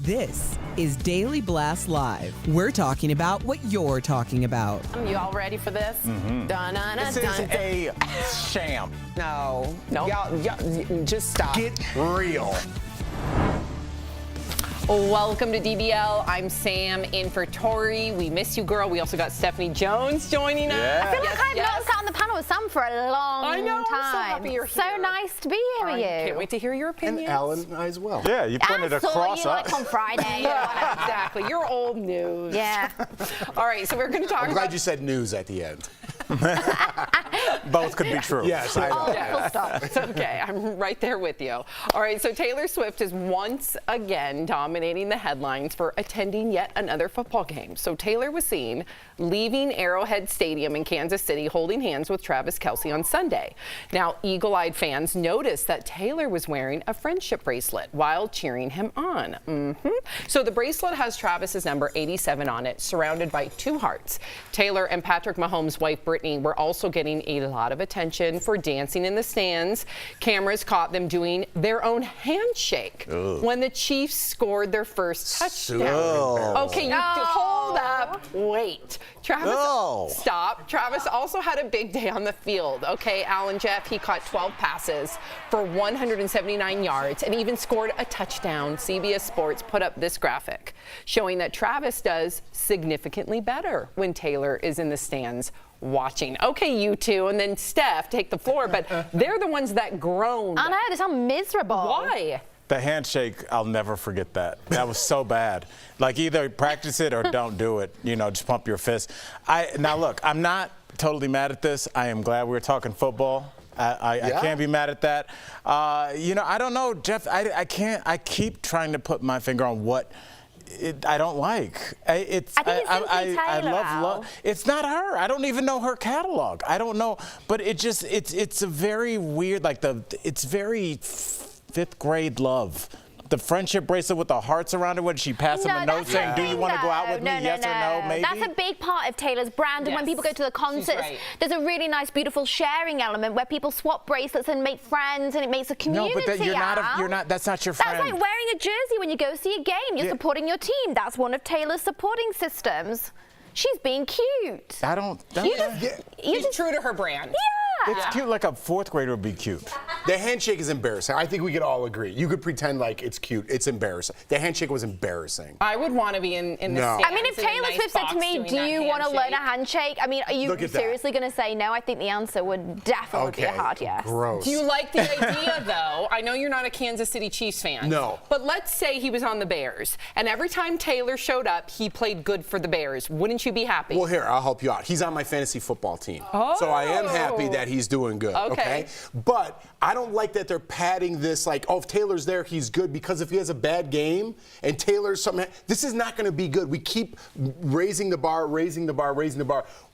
This is Daily Blast Live. We're talking about what you're talking about. You all ready for this? This is a sham. No. Y'all, just stop. Get real. Welcome to DBL. I'm Sam in for Tori. We miss you, girl. We also got Stephanie Jones joining us. I feel like I've not sat on the panel with Sam for a long I know, time. I'm so happy you're So here. nice to be here with you. Can't wait to hear your opinions. And Alan and I as well. Yeah, you pointed I saw across you us. like on Friday. Exactly. You're old news. Yeah. All right, so we're going to talk I'm about... glad you said news at the end. Both could be true. Yes, I know. Yeah, it's okay. I'm right there with you. All right, so Taylor Swift is once again dominating the headlines for attending yet another football game. So Taylor was seen leaving Arrowhead Stadium in Kansas City holding hands with Travis Kelce on Sunday. Now, eagle-eyed fans noticed that Taylor was wearing a friendship bracelet while cheering him on. So the bracelet has Travis's number 87 on it, surrounded by two hearts. Taylor and Patrick Mahomes' wife, Brittany, were also getting a lot of attention for dancing in the stands. Cameras caught them doing their own handshake when the Chiefs scored their first touchdown. Okay, you hold up. Wait. Travis, stop. Travis also had a big day on the field. Okay, Alan Jeff, he caught 12 passes for 179 yards and even scored a touchdown. CBS Sports put up this graphic showing that Travis does significantly better when Taylor is in the stands watching. Okay, you two, and then Steph take the floor, but they're the ones that groaned. I know, they sound miserable. Why? The handshake, I'll never forget that. That was so bad. Like, either practice it or don't do it. You know, just pump your fist. Now, look, I'm not totally mad at this. I am glad we're talking football. I can't be mad at that. You know, I don't know, Jeff. I can't. I keep trying to put my finger on what I don't like. I think it's simply Taylor. I love. It's not her. I don't even know her catalog. I don't know. But it's a very weird, like it's very fifth grade love. The friendship bracelet with the hearts around it when she passed him a note saying, do you want to go out with me, yes or no, maybe? That's a big part of Taylor's brand. And when people go to the concerts, there's a really nice, beautiful sharing element where people swap bracelets and make friends, and it makes a community. No, but you're not, that's not your friend. That's like wearing a jersey when you go see a game. You're supporting your team. That's one of Taylor's supporting systems. She's being cute. She's true to her brand. Yeah. It's cute, like a fourth grader would be cute. The handshake is embarrassing. I think we could all agree. You could pretend like it's cute. It's embarrassing. The handshake was embarrassing. I would want to be in the stands. I mean, if Taylor Swift said to me, do you want to learn a handshake? I mean, are you seriously going to say no? I think the answer would definitely be a hard yes. Gross. Do you like the idea, though? I know you're not a Kansas City Chiefs fan. No. But let's say he was on the Bears, and every time Taylor showed up, he played good for the Bears. Wouldn't you be happy? Well, here, I'll help you out. He's on my fantasy football team. So I am happy that he's doing good. Okay. But I don't like that they're padding this like, oh, if Taylor's there, he's good, because if he has a bad game and Taylor's something, this is not going to be good. We keep raising the bar.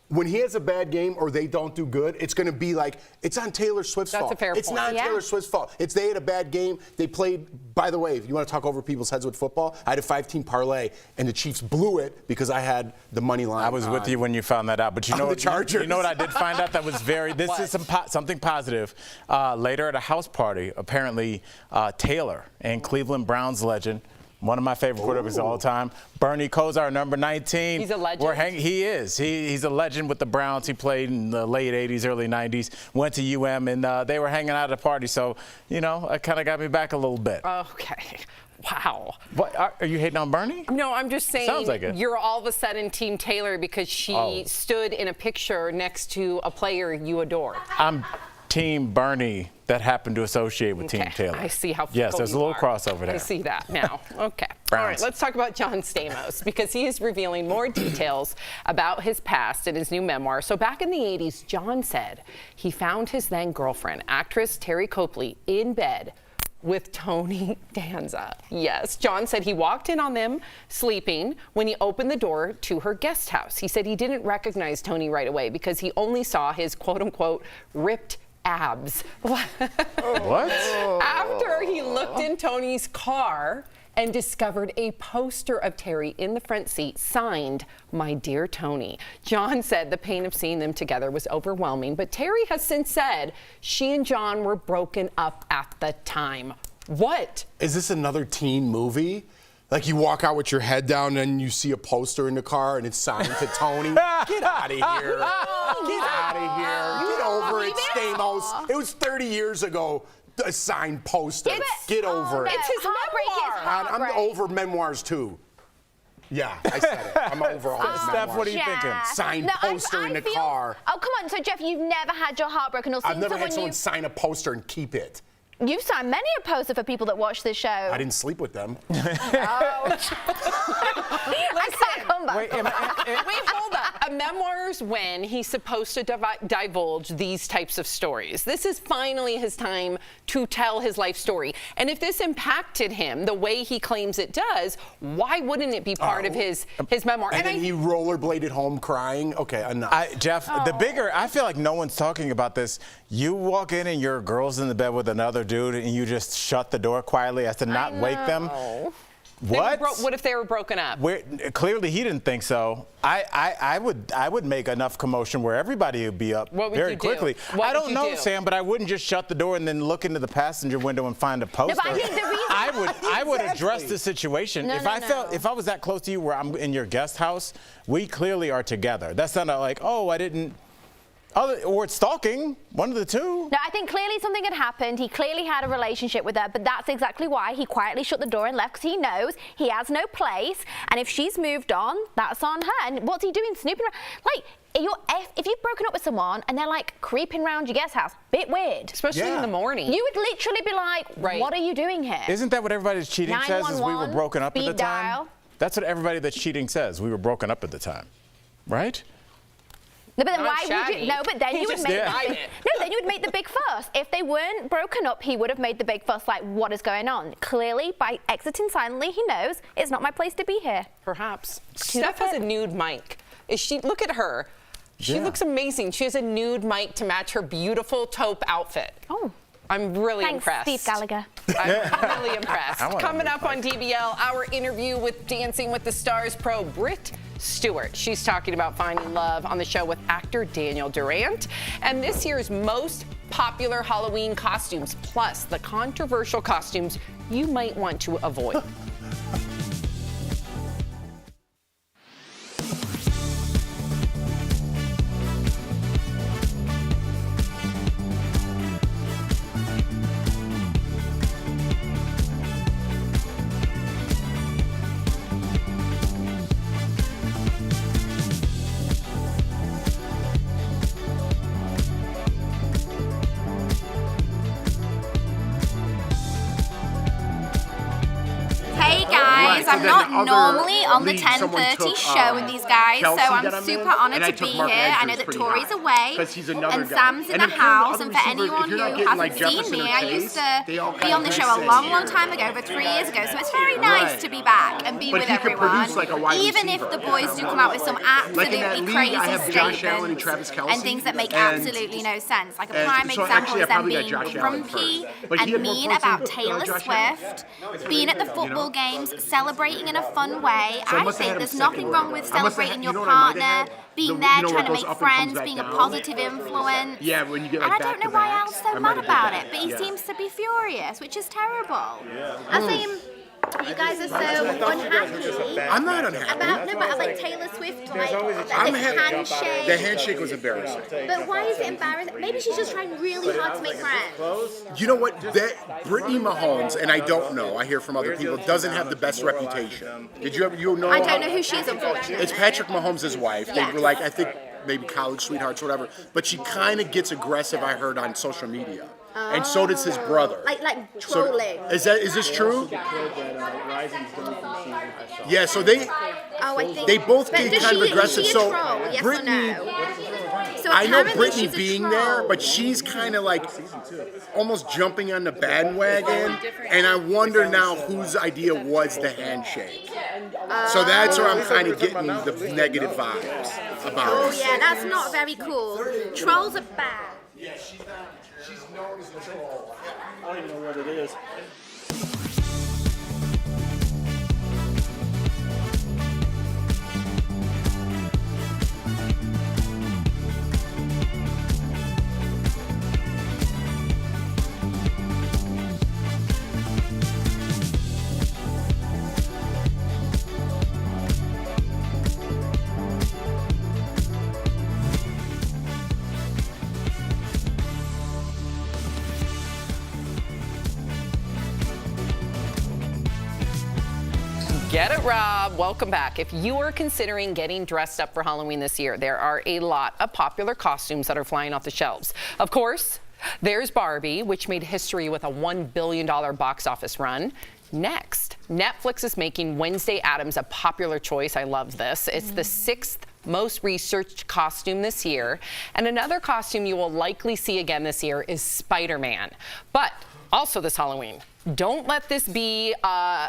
When he has a bad game or they don't do good, it's going to be like, it's on Taylor Swift's fault. That's a fair point. It's not Taylor Swift's fault. They had a bad game. They played, by the way, if you want to talk over people's heads with football, I had a 5-team parlay, and the Chiefs blew it because I had the money line. I was with you when you found that out. But you know the Chargers. You know what I did find out that was this is something positive. Later at a house party, apparently Taylor and Cleveland Browns legend, one of my favorite quarterbacks of all time, Bernie Kosar, number 19. He's a legend. He is. He's a legend with the Browns. He played in the late 80s, early 90s, went to UM, and they were hanging out at a party. So, you know, it kind of got me back a little bit. Okay. Wow. What, are you hating on Bernie? No, I'm just saying Sounds like it. You're all of a sudden Team Taylor because she stood in a picture next to a player you adore. I'm Team Bernie that happened to associate with Team Taylor. I see how Yes, there's a little crossover there. I see that now. Okay. All right, let's talk about John Stamos, because he is revealing more details about his past in his new memoir. So back in the 80s, John said he found his then girlfriend, actress Terry Copley, in bed with Tony Danza. Yes, John said he walked in on them sleeping when he opened the door to her guest house. He said he didn't recognize Tony right away because he only saw his quote-unquote ripped abs. What? After he looked in Tony's car and discovered a poster of Terry in the front seat signed, "My Dear Tony." John said the pain of seeing them together was overwhelming, but Terry has since said she and John were broken up at the time. What? Is this another teen movie? Like you walk out with your head down and you see a poster in the car and it's signed to Tony. Get out of here. Get out of here. Get over it, Stamos. It was 30 years ago, a signed poster. Get over it. It's his memoir. I'm over memoirs too. Yeah, I said it. I'm over all his memoirs. Steph, what are you thinking? Signed poster in the car. Oh, come on. So, Jeff, you've never had your heart broken or seen I've never had someone you... sign a poster and keep it. You've signed many a poster for people that watch this show. I didn't sleep with them. I can't come back. Wait, hold up. A memoir's when he's supposed to divulge these types of stories. This is finally his time to tell his life story. And if this impacted him the way he claims it does, why wouldn't it be part of his memoir? And then he rollerbladed home crying. Okay, enough. Jeff, I feel like no one's talking about this. You walk in and your girl's in the bed with another dude and you just shut the door quietly as to not wake them. What? What if they were broken up? Clearly he didn't think so. I would make enough commotion where everybody would be up very quickly. I don't know, Sam, but I wouldn't just shut the door and then look into the passenger window and find a poster. No, but I think the reason I would address the situation. If I was that close to you where I'm in your guest house, we clearly are together. That's not like, oh, I didn't. Or it's stalking, one of the two. No, I think clearly something had happened. He clearly had a relationship with her, but that's exactly why he quietly shut the door and left, because he knows he has no place, and if she's moved on, that's on her. And what's he doing, snooping around? Like, if you've broken up with someone and they're like creeping around your guest house, bit weird. Especially in the morning. You would literally be like, what are you doing here? Isn't that what everybody's cheating says, is we were broken up at the time? That's what everybody that's cheating says, we were broken up at the time, right? No, but then why would you? No, but then you would make then you would make the big fuss. If they weren't broken up, he would have made the big fuss. Like, what is going on? Clearly, by exiting silently, he knows it's not my place to be here. Perhaps. Steph has a nude mic. Look at her. She looks amazing. She has a nude mic to match her beautiful taupe outfit. Oh. I'm really impressed. Steve Gallagher. I'm really impressed. Coming up on DBL, our interview with Dancing with the Stars pro Brit Stewart. She's talking about finding love on the show with actor Daniel Durant. And this year's most popular Halloween costumes, plus the controversial costumes you might want to avoid. I'm not normally on the 10:30 show with these guys, so I'm super honored to be here. I know that Tori's away, and Sam's in the house, and for anyone who hasn't seen me, I used to be on the show a long, long time ago, over 3 years ago, so it's very nice to be back and be with everyone, even if the boys do come out with some absolutely crazy statements and things that make absolutely no sense. Like a prime example is them being grumpy and mean about Taylor Swift, being at the football games, celebrating in a fun way. I think there's nothing wrong with celebrating your partner, being there, trying to make friends, being a positive influence. Yeah, when you get like and I don't know why Al's so mad about it, but he seems to be furious, which is terrible. I mean, you guys are so unhappy. I'm not unhappy. About like Taylor Swift, like I'm the happy. handshake. The handshake was embarrassing. But why is it embarrassing? Maybe she's just trying really hard to make friends. You know what? That Brittany Mahomes, and I don't know, I hear from other people, doesn't have the best reputation. Did you ever, I don't know who she is, unfortunately. It's Patrick Mahomes' wife. They were like, I think, maybe college sweethearts or whatever. But she kind of gets aggressive, I heard, on social media. And so does his brother. Like trolling. So, is this true? Yeah, so they both get kind of aggressive. So yes Brittany, So I know Brittany being there, but she's kind of like almost jumping on the bandwagon, and I wonder now whose idea was the handshake. So that's where I'm kind of getting the negative vibes about it. Oh yeah, that's not very cool. Trolls are bad. Yeah, she's known as a troll. I don't even know what it is. Get it, Rob. Welcome back. If you are considering getting dressed up for Halloween this year, there are a lot of popular costumes that are flying off the shelves. Of course, there's Barbie, which made history with a $1 billion box office run. Next, Netflix is making Wednesday Addams a popular choice. I love this. It's the 6th most researched costume this year. And another costume you will likely see again this year is Spider-Man. But also this Halloween, don't let this be a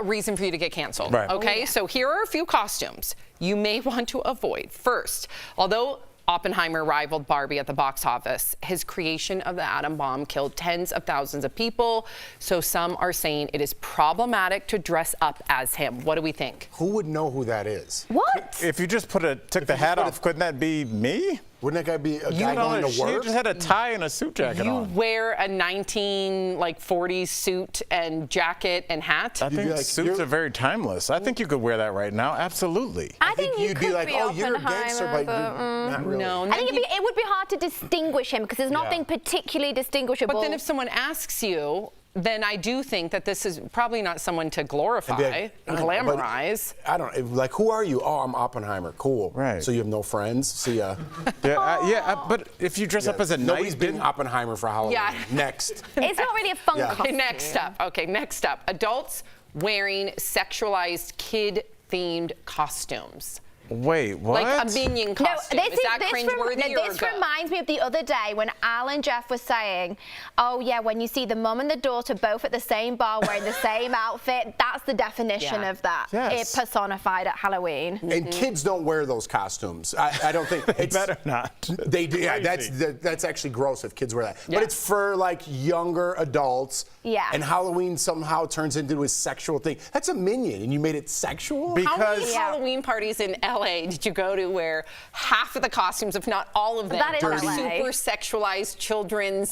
reason for you to get canceled. Right. Okay, so here are a few costumes you may want to avoid. First, although Oppenheimer rivaled Barbie at the box office, his creation of the atom bomb killed tens of thousands of people. So some are saying it is problematic to dress up as him. What do we think? Who would know who that is? What? If you just took the hat off, couldn't that be me? Wouldn't that guy be a guy going to work? You just had a tie and a suit jacket on. You wear a 1940s suit and jacket and hat. I think suits are very timeless. I think you could wear that right now. Absolutely. I think you'd be like, oh, you're a gangster, but not really. No, I think it would be hard to distinguish him because there's nothing particularly distinguishable. But then if someone asks you, then I do think that this is probably not someone to glorify and glamorize. I don't like. Who are you? Oh, I'm Oppenheimer. Cool. Right. So you have no friends. See ya. But if you dress up as a knight, nobody's being Oppenheimer for Halloween. Yeah. Next. It's not really a fun costume. Next up. Adults wearing sexualized kid-themed costumes. Wait, what? Like a minion costume. Is that cringeworthy or this good? reminds me of the other day when Al and Jeff were saying, oh yeah, when you see the mum and the daughter both at the same bar wearing the same outfit, that's the definition of that. Yes. It personified at Halloween. And kids don't wear those costumes. I don't think it's better not. They do. Yeah, that's actually gross if kids wear that. Yeah. But it's for like younger adults. Yeah. And Halloween somehow turns into a sexual thing. That's a minion, and you made it sexual? How many Halloween parties in LA did you go to where half of the costumes, if not all of them, are super sexualized children's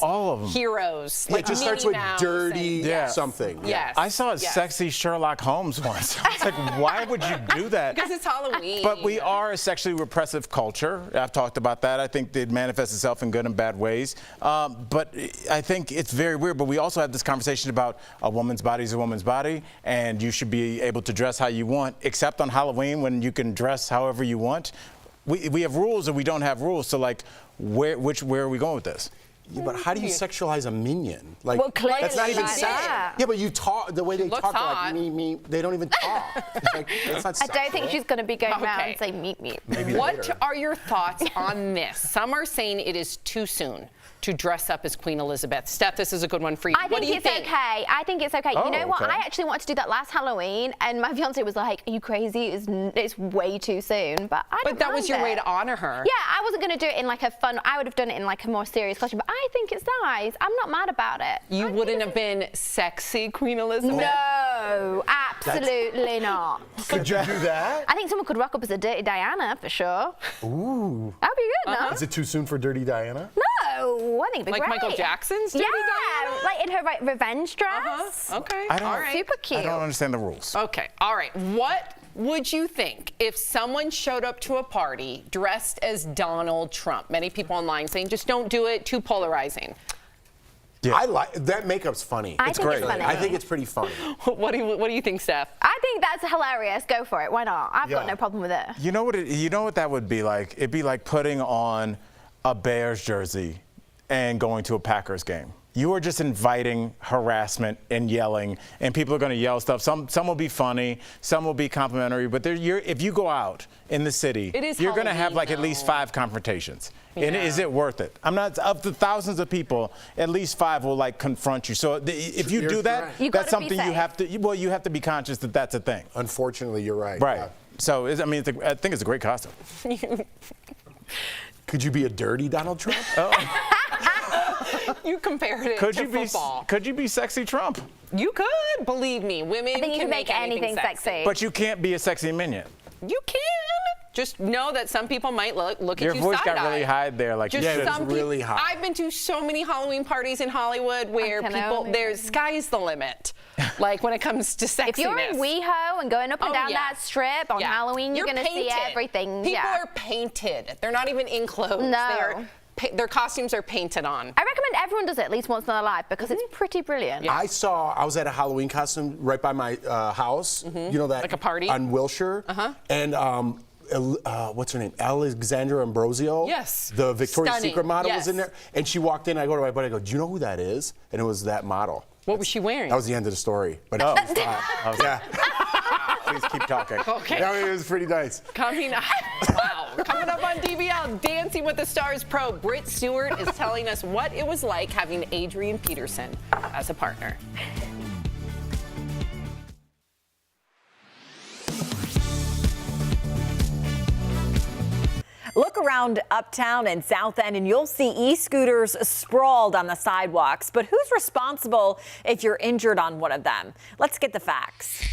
heroes? Yeah, like it just starts with dirty something. Yes. I saw a sexy Sherlock Holmes once. I was like, why would you do that? Because it's Halloween. But we are a sexually repressive culture. I've talked about that. I think it manifests itself in good and bad ways. But I think it's very weird. But we also have this conversation about a woman's body is a woman's body, and you should be able to dress how you want, except on Halloween when you can dress however you want. We have rules and we don't have rules. So like, where are we going with this? Yeah, but how do you sexualize a minion? Like, well, clearly that's not even sexual. Yeah, but you talk the way they talk, like me. They don't even talk. Like, that's not sexual. I don't think she's going to be going around and saying meet. What are your thoughts on this? Some are saying it is too soon to dress up as Queen Elizabeth. Steph, this is a good one for you. What do you think? I think it's okay. You know what? I actually wanted to do that last Halloween, and my fiance was like, "Are you crazy? It's way too soon." But that was your way to honor her. Yeah, I wasn't going to do it in like a fun. I would have done it in like a more serious costume. But I think it's nice. I'm not mad about it. You wouldn't have been sexy Queen Elizabeth? No, absolutely not. Could you do that? I think someone could rock up as a Dirty Diana for sure. Ooh. That'd be good, no? Is it too soon for Dirty Diana? No, I think it'd be like great. Michael Jackson's Dirty Diana? Like in her revenge dress. Okay. Super cute. I don't understand the rules. Okay. All right. What would you think if someone showed up to a party dressed as Donald Trump? Many people online saying just don't do it, too polarizing. Yeah. I like that makeup's funny. It's great. Funny. I think it's pretty funny. What do you think, Steph? I think that's hilarious. Go for it. Why not? I've got no problem with it. You know what that would be like? It'd be like putting on a Bears jersey and going to a Packers game. You are just inviting harassment and yelling, and people are going to yell stuff. Some will be funny, some will be complimentary, but if you go out in the city, you're going to have like at least 5 confrontations. Yeah. And is it worth it? I'm not, of the thousands of people, at least 5 will like confront you. So if you do that, that's something you have to be conscious that that's a thing. Unfortunately, you're right. Right. Yeah. So I think it's a great costume. Could you be a dirty Donald Trump? You compared it to football. Could you be sexy Trump? You could, believe me. Women can make anything sexy. But you can't be a sexy minion. You can. Just know that some people might look at you side-eye. Your voice got really high there. Like, it's really high. I've been to so many Halloween parties in Hollywood where sky's the limit. Like when it comes to sexiness. If you're in WeHo and going up and down that strip on Halloween, you're going to see everything. People are painted. They're not even in clothes. No. Their costumes are painted on. I recommend recommend everyone does it at least once in their life because it's pretty brilliant. I was at a Halloween costume right by my house. You know that? Like a party? On Wilshire. And what's her name? Alexandra Ambrosio. Yes. The Victoria's Stunning. Secret model Yes. was in there. And she walked in. I go to my buddy. I go, do you know who that is? And it was that model. What was she wearing? That was the end of the story. But yeah. Please keep talking. Okay. Yeah, it was pretty nice. Coming up on DBL, Dancing with the Stars pro, Brit Stewart is telling us what it was like having Adrian Peterson as a partner. Look around Uptown and South End and you'll see e-scooters sprawled on the sidewalks. But who's responsible if you're injured on one of them? Let's get the facts.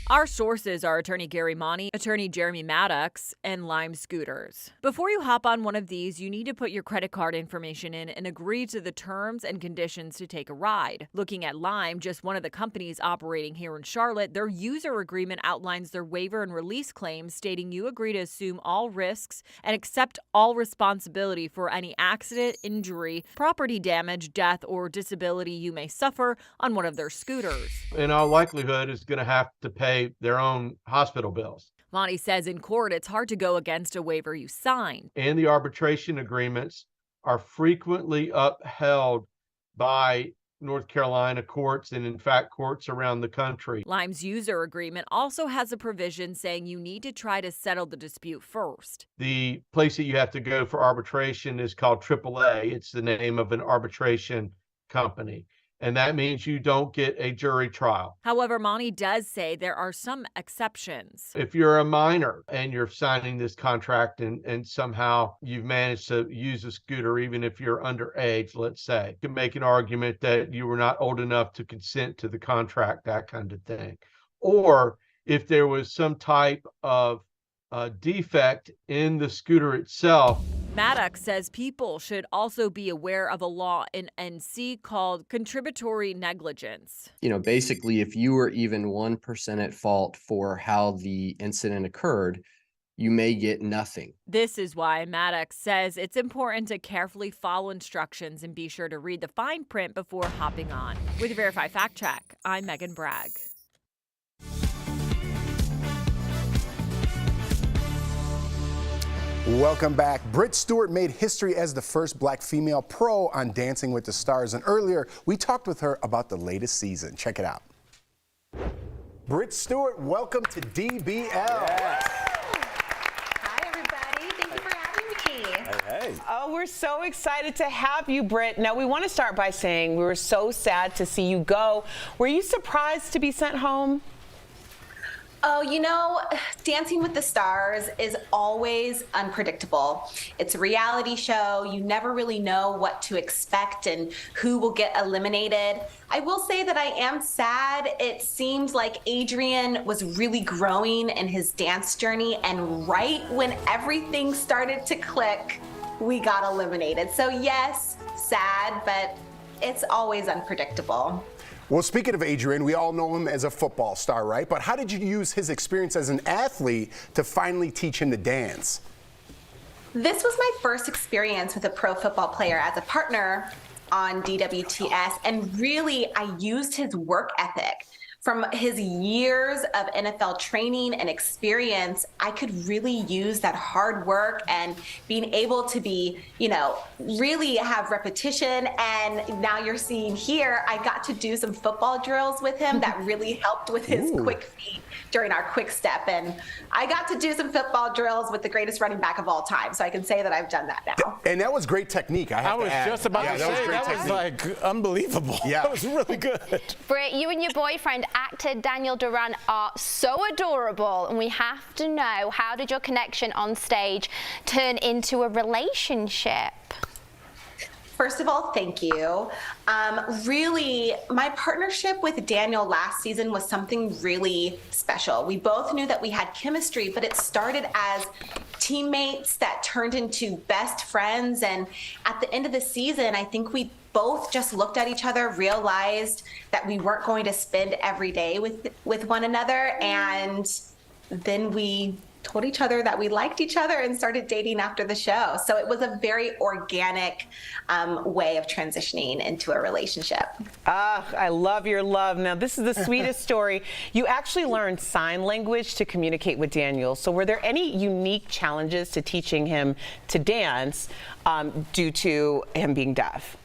Our sources are Attorney Gary Monty, Attorney Jeremy Maddox, and Lime Scooters. Before you hop on one of these, you need to put your credit card information in and agree to the terms and conditions to take a ride. Looking at Lime, just one of the companies operating here in Charlotte, their user agreement outlines their waiver and release claims, stating you agree to assume all risks and accept all responsibility for any accident, injury, property damage, death, or disability you may suffer on one of their scooters. In all likelihood, is going to have to pay their own hospital bills. Monty says in court it's hard to go against a waiver you signed. And the arbitration agreements are frequently upheld by North Carolina courts and, in fact, courts around the country. Lime's user agreement also has a provision saying you need to try to settle the dispute first. The place that you have to go for arbitration is called AAA. It's the name of an arbitration company. And that means you don't get a jury trial. However, Monty does say there are some exceptions. If you're a minor and you're signing this contract and somehow you've managed to use a scooter, even if you're underage, let's say, you can make an argument that you were not old enough to consent to the contract, that kind of thing. Or if there was some type of defect in the scooter itself. Maddox says people should also be aware of a law in NC called contributory negligence. You know, basically, if you were even 1% at fault for how the incident occurred, you may get nothing. This is why Maddox says it's important to carefully follow instructions and be sure to read the fine print before hopping on. With the Verify Fact Check, I'm Megan Bragg. Welcome back. Brit Stewart made history as the first black female pro on Dancing with the Stars. And earlier, we talked with her about the latest season. Check it out. Brit Stewart, welcome to DBL. Yes. Hi, everybody. Thank you for having me. Hey. Oh, we're so excited to have you, Brit. Now, we want to start by saying we were so sad to see you go. Were you surprised to be sent home? Oh, you know, Dancing with the Stars is always unpredictable. It's a reality show. You never really know what to expect and who will get eliminated. I will say that I am sad. It seems like Adrian was really growing in his dance journey, and right when everything started to click, we got eliminated. So yes, sad, but it's always unpredictable. Well, speaking of Adrian, we all know him as a football star, right? But how did you use his experience as an athlete to finally teach him to dance? This was my first experience with a pro football player as a partner on DWTS, and really I used his work ethic. From his years of NFL training and experience, I could really use that hard work and being able to be, you know, really have repetition. And now you're seeing here, I got to do some football drills with him that really helped with his quick feet during our quick step. And I got to do some football drills with the greatest running back of all time. So I can say that I've done that now. And that was great technique. I was just about to say, that was like unbelievable. Yeah. That was really good. Brit, you and your boyfriend, actor Daniel Duran, are so adorable, and we have to know, how did your connection on stage turn into a relationship? First of all, thank you. Really, my partnership with Daniel last season was something really special. We both knew that we had chemistry, but it started as teammates that turned into best friends. And at the end of the season, I think we both just looked at each other, realized that we weren't going to spend every day with one another, and then we told each other that we liked each other and started dating after the show. So it was a very organic way of transitioning into a relationship. I love your love. Now, this is the sweetest story. You actually learned sign language to communicate with Daniel. So were there any unique challenges to teaching him to dance due to him being deaf?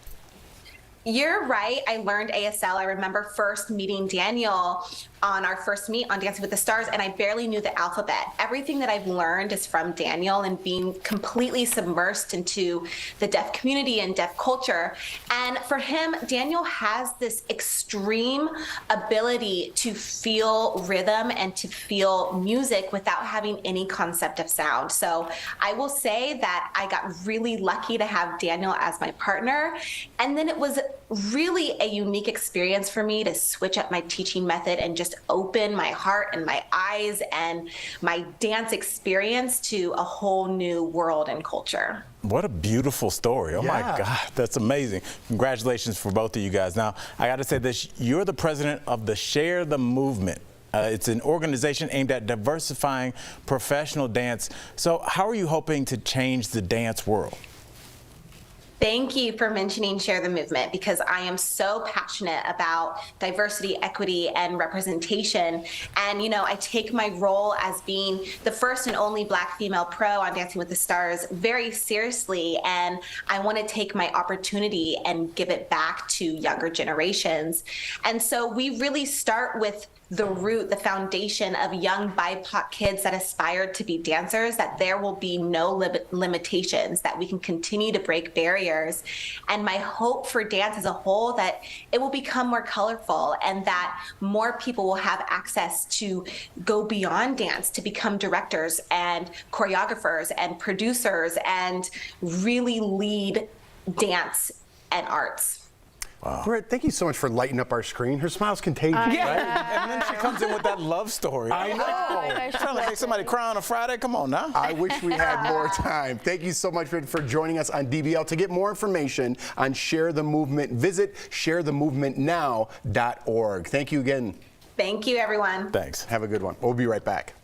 You're right. I learned ASL. I remember first meeting Daniel on our first meet on Dancing with the Stars, and I barely knew the alphabet. Everything that I've learned is from Daniel and being completely submersed into the deaf community and deaf culture. And for him, Daniel has this extreme ability to feel rhythm and to feel music without having any concept of sound. So I will say that I got really lucky to have Daniel as my partner. And then it was really a unique experience for me to switch up my teaching method and just open my heart and my eyes and my dance experience to a whole new world and culture. What a beautiful story. Oh my God, that's amazing. Congratulations for both of you guys. Now, I got to say this, you're the president of the Share the Movement. It's an organization aimed at diversifying professional dance. So how are you hoping to change the dance world? Thank you for mentioning Share the Movement, because I am so passionate about diversity, equity, and representation. And, you know, I take my role as being the first and only Black female pro on Dancing with the Stars very seriously. And I want to take my opportunity and give it back to younger generations. And so we really start with the root, the foundation of young BIPOC kids that aspire to be dancers, that there will be no limitations, that we can continue to break barriers. And my hope for dance as a whole, that it will become more colorful and that more people will have access to go beyond dance, to become directors and choreographers and producers and really lead dance and arts. Wow. Brit, thank you so much for lighting up our screen. Her smile's contagious, right? And then she comes in with that love story. I know. Trying to make somebody cry on a Friday? Come on now. I wish we had more time. Thank you so much for joining us on DBL. To get more information on Share the Movement, visit sharethemovementnow.org. Thank you again. Thank you, everyone. Thanks. Have a good one. We'll be right back.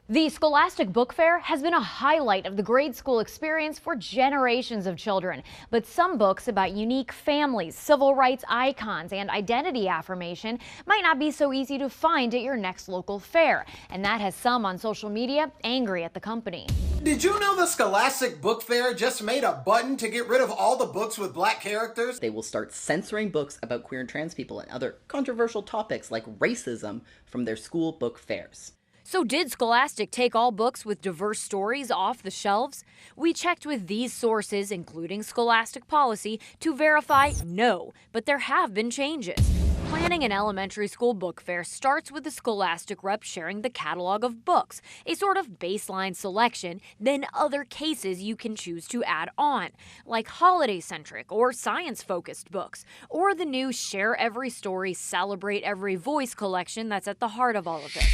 The Scholastic Book Fair has been a highlight of the grade school experience for generations of children. But some books about unique families, civil rights icons, and identity affirmation might not be so easy to find at your next local fair. And that has some on social media angry at the company. Did you know the Scholastic Book Fair just made a button to get rid of all the books with Black characters? They will start censoring books about queer and trans people and other controversial topics like racism from their school book fairs. So did Scholastic take all books with diverse stories off the shelves? We checked with these sources, including Scholastic policy, to verify no, but there have been changes. Planning an elementary school book fair starts with the Scholastic rep sharing the catalog of books, a sort of baseline selection, then other cases you can choose to add on, like holiday-centric or science-focused books, or the new Share Every Story, Celebrate Every Voice collection that's at the heart of all of this.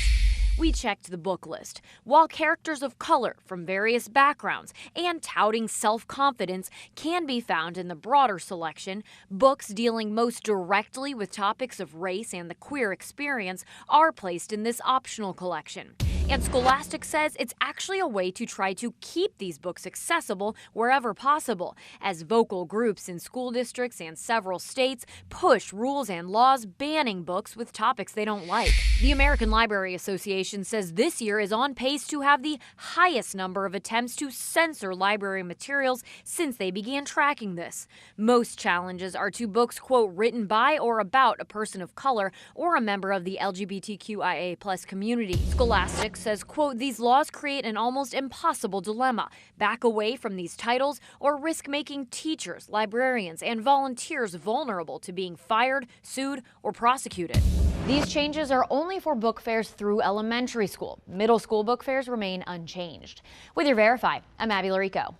We checked the book list. While characters of color from various backgrounds and touting self-confidence can be found in the broader selection, books dealing most directly with topics of race and the queer experience are placed in this optional collection. And Scholastic says it's actually a way to try to keep these books accessible wherever possible, as vocal groups in school districts and several states push rules and laws banning books with topics they don't like. The American Library Association says this year is on pace to have the highest number of attempts to censor library materials since they began tracking this. Most challenges are to books, quote, written by or about a person of color or a member of the LGBTQIA+ community. Scholastic says, quote, these laws create an almost impossible dilemma. Back away from these titles or risk making teachers, librarians, and volunteers vulnerable to being fired, sued, or prosecuted. These changes are only for book fairs through elementary school. Middle school book fairs remain unchanged. With your Verify, I'm Abby Larico.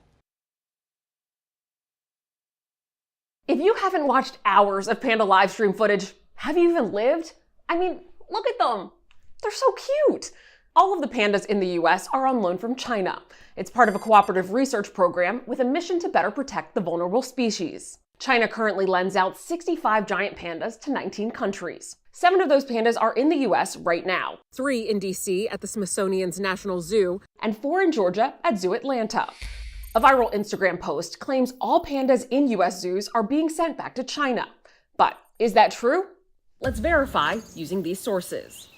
If you haven't watched hours of Panda live stream footage, have you even lived? I mean, look at them. They're so cute. All of the pandas in the US are on loan from China. It's part of a cooperative research program with a mission to better protect the vulnerable species. China currently lends out 65 giant pandas to 19 countries. 7 of those pandas are in the U.S. right now, 3 in D.C. at the Smithsonian's National Zoo, and 4 in Georgia at Zoo Atlanta. A viral Instagram post claims all pandas in U.S. zoos are being sent back to China. But is that true? Let's verify using these sources.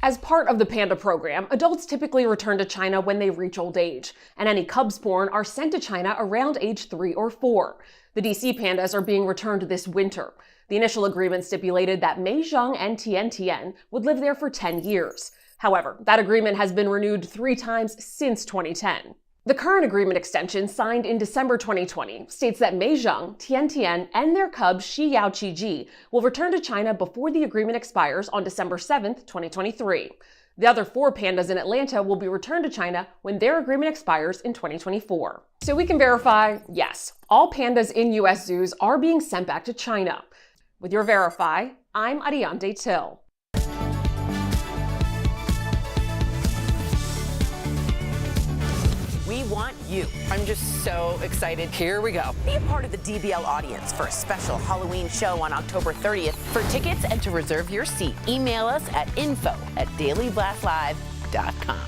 As part of the panda program, adults typically return to China when they reach old age, and any cubs born are sent to China around age 3 or 4. The DC pandas are being returned this winter. The initial agreement stipulated that Mei Zheng and Tian Tian would live there for 10 years. However, that agreement has been renewed 3 times since 2010. The current agreement extension, signed in December 2020, states that Mei Zheng, Tian Tian, and their cub Shi Yao Qi Ji will return to China before the agreement expires on December 7, 2023. The other 4 pandas in Atlanta will be returned to China when their agreement expires in 2024. So we can verify, yes, all pandas in U.S. zoos are being sent back to China. With your Verify, I'm Ariande Till. We want you. I'm just so excited. Here we go. Be a part of the DBL audience for a special Halloween show on October 30th. For tickets and to reserve your seat, email us at info@dailyblastlive.com.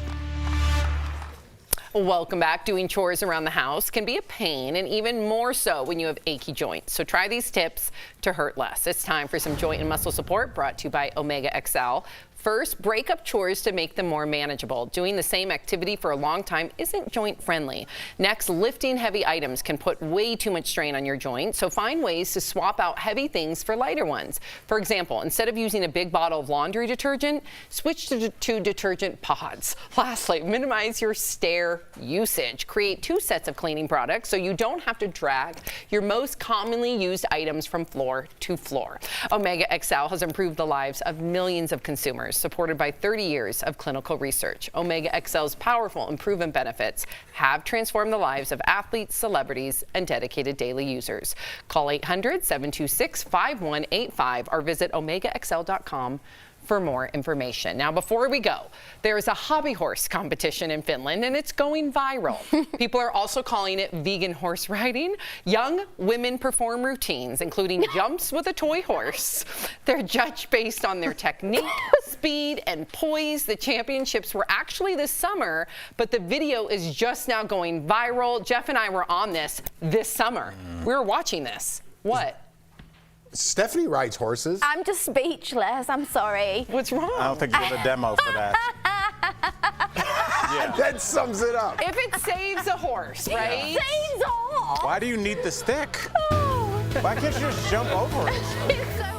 Welcome back. Doing chores around the house can be a pain, and even more so when you have achy joints. So try these tips to hurt less. It's time for some joint and muscle support, brought to you by Omega XL. First, break up chores to make them more manageable. Doing the same activity for a long time isn't joint friendly. Next, lifting heavy items can put way too much strain on your joint, so find ways to swap out heavy things for lighter ones. For example, instead of using a big bottle of laundry detergent, switch to detergent pods. Lastly, minimize your stair usage. Create 2 sets of cleaning products so you don't have to drag your most commonly used items from floor to floor. Omega XL has improved the lives of millions of consumers, supported by 30 years of clinical research. Omega XL's powerful and proven benefits have transformed the lives of athletes, celebrities, and dedicated daily users. Call 800-726-5185 or visit omegaxl.com for more information. Now, before we go, there's a hobby horse competition in Finland, and it's going viral. People are also calling it vegan horse riding. Young women perform routines, including jumps with a toy horse. They're judged based on their technique, speed, and poise. The championships were actually this summer, but the video is just now going viral. Jeff and I were on this summer. We were watching this. What? Stephanie rides horses. I'm just speechless. I'm sorry. What's wrong? I don't think you get a demo for that. Yeah. That sums it up. If it saves a horse, right? It saves all. Why do you need the stick? Why can't you just jump over it? It's so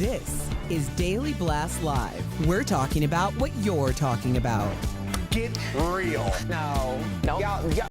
This is Daily Blast Live. We're talking about what you're talking about. Get real. No.